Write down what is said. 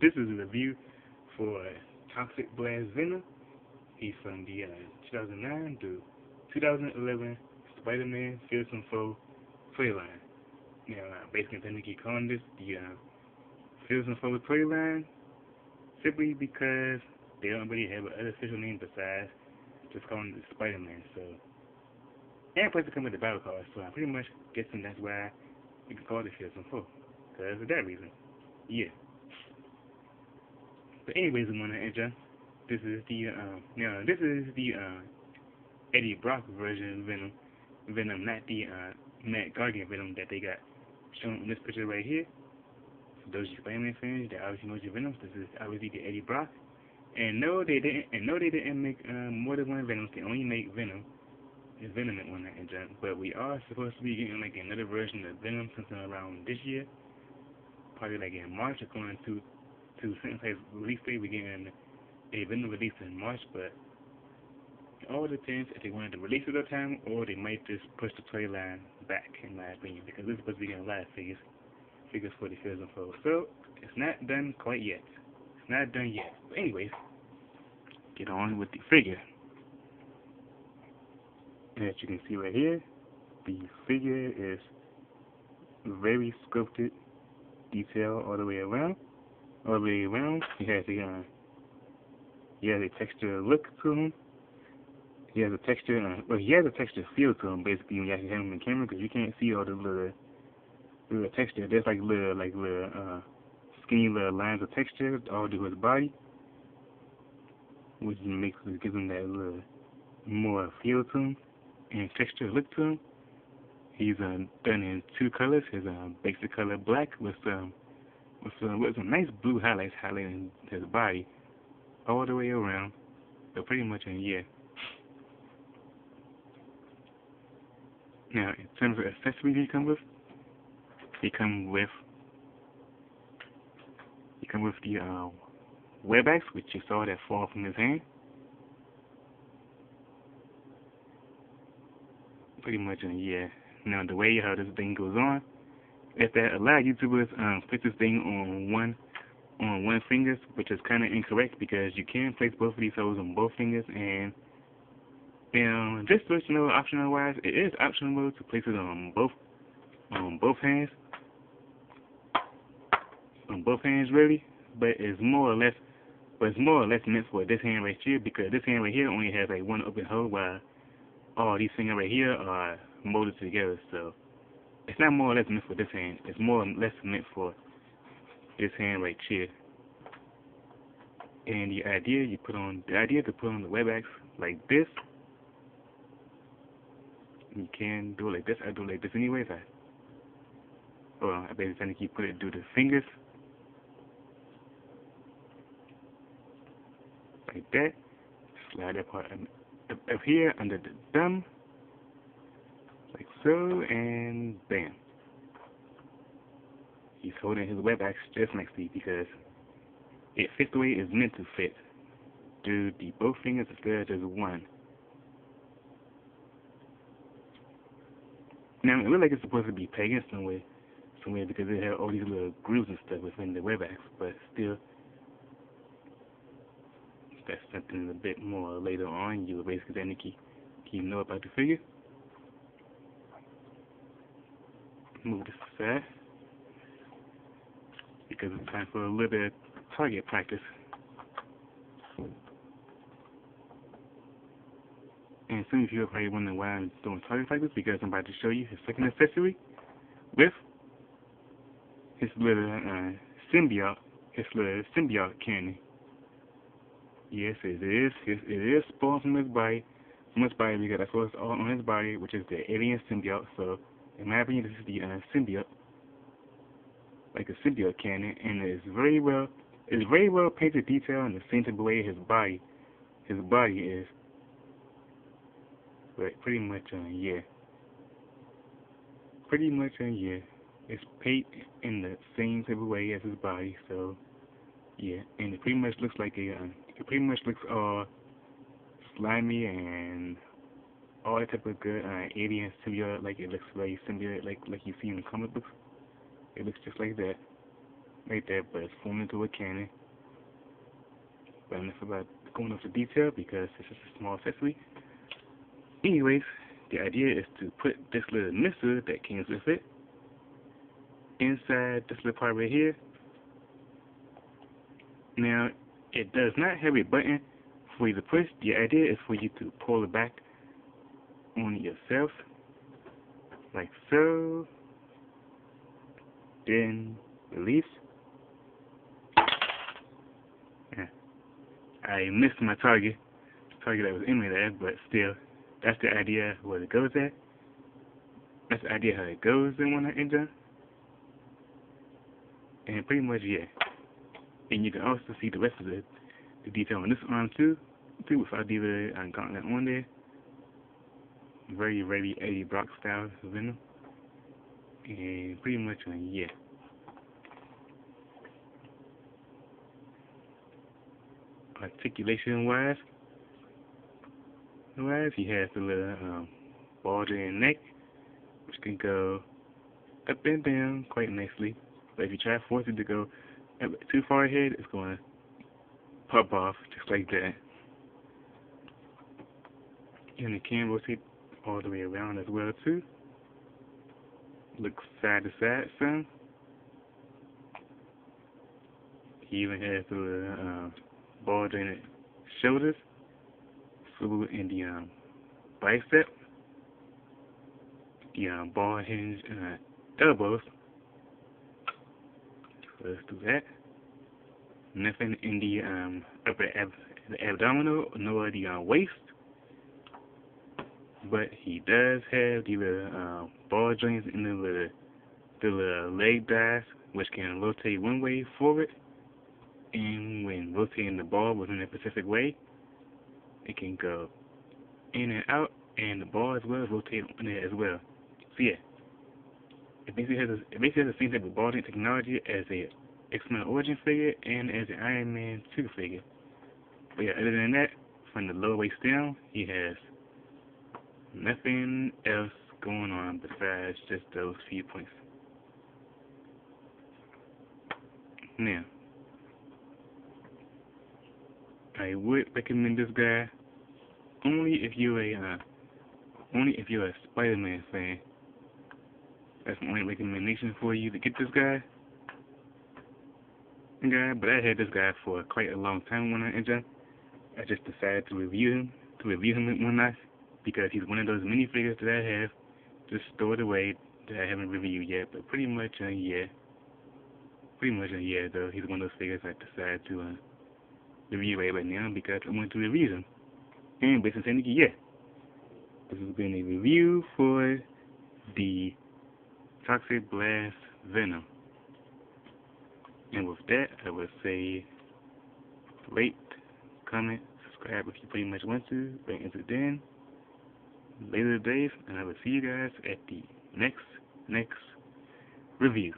This is a review for Toxic Blast Venom. He's from the 2009 to 2011 Spiderman Fiercest toy line. Now, basically, they keep calling this the Fiercest toy line simply because they don't really have an official name besides just calling it Spider-Man. So, and plus it comes with the battle cards, so I'm pretty much guessing that's why you can call it Fiercest because of that reason. Yeah. But anyways, I'm gonna enter. This is the Eddie Brock version of Venom. Venom, not the Matt Gargan Venom that they got shown in this picture right here. For those Spider-Man fans that obviously know your Venoms, this is obviously the Eddie Brock. And no, they didn't. And no, they didn't make more than one Venom. They only make Venom. It's Venom at one night, but we are supposed to be getting like another version of Venom sometime around this year, probably like in March, according to Sensei's release date. We're getting a Venom release in March, but it all depends if they wanted to release it at time or they might just push the toy line back, in my opinion, because this is supposed to be getting live figures for the Fiercest Foe. So it's not done quite yet. It's not done yet. But anyways, get on with the figure. And as you can see right here, the figure is very sculpted, detail all the way around. All the way around, he has a texture look to him. He has a texture, he has a texture feel to him. Basically, when you actually have him in camera, because you can't see all the little texture. There's like little skinny little lines of texture all through his body, which gives him that little more feel to him and texture look to him. He's done in two colors. His basic color black with some nice blue highlights highlighting his body all the way around. But pretty much yeah. Now, in terms of accessories he come with the web axe, which you saw that fall from his hand. Pretty much yeah. Now, the way how this thing goes on, if that a lot of YouTubers place this thing on one finger, which is kind of incorrect because you can place both of these holes on both fingers, and just so you know, optional wise, it is optional to place it on both hands, really, but it's more or less meant for this hand right here, because this hand right here only has like one open hole, while all these fingers right here are molded together. So it's not more or less meant for this hand. It's more or less meant for this hand right here. And the idea to put on the web axe like this. You can do it like this. I do it like this anyways. I basically trying to do the fingers like that. Slide that part up here under the thumb, like so, and bam. He's holding his web axe just nicely because it fits the way it's meant to fit. Do the both fingers instead of just one. Now it looks like it's supposed to be pegging somewhere because it had all these little grooves and stuff within the web axe, but still, that's something a bit more later on. You will basically then keep know about the figure. Move this aside because it's time for a little bit of target practice. And some of you are probably wondering why I'm doing target practice, because I'm about to show you his second accessory with his little symbiote cannon. Yes, it is spawned from his body, because that's what's all on his body, which is the alien symbiote. So, in my opinion, this is the symbiote, like a symbiote cannon, and it's very well painted detail in the same type of way his body is. But pretty much yeah. It's painted in the same type of way as his body. So yeah, and it pretty much looks like all slimy and all that type of good alien symbiote, like it looks very symbiote, like you see in the comic books. It looks just like that. right there, but it's formed into a cannon. But enough about going into detail because it's just a small accessory. Anyways, the idea is to put this little missile that comes with it inside this little part right here. Now, it does not have a button for you to push. The idea is for you to pull it back on yourself, like so, then release. Yeah. I missed my target that was in there, but still, that's the idea where it goes at. That's the idea how it goes in one engine. And pretty much, yeah. And you can also see the rest of the detail on this arm too with our diva and gauntlet on there. Very, very Eddie Brock style Venom. And pretty much, yeah. Articulation wise, he has the little bulging neck, which can go up and down quite nicely. But if you try to force it to go too far ahead, it's going to pop off just like that. And it can rotate all the way around as well too. Look side to side some. He even has the little bulging shoulders, swivel in the bicep, the ball hinge elbows. So let's do that. Nothing in the upper abdominal nor the waist, but he does have the little ball joints in the little leg dives, which can rotate one way forward, and when rotating the ball within a specific way, it can go in and out, and the ball as well rotate on it as well. So yeah, it basically has the same type of ball joint technology as a X-Men Origin figure and as an Iron Man 2 figure. But yeah, other than that, from the lower waist down, he has nothing else going on besides just those few points. Now, I would recommend this guy only if you're a Spider-Man fan. That's my only recommendation for you to get this guy. But I had this guy for quite a long time when I enjoyed. I just decided to review him one night because he's one of those minifigures that I have just stored away that I haven't reviewed yet. But pretty much yeah, though he's one of those figures I decided to review right now because I want to review them. And basically saying, yeah, this has been a review for the Toxic Blast Venom. And with that, I would say rate, comment, subscribe if you pretty much want to. But until then, later days, and I will see you guys at the next review.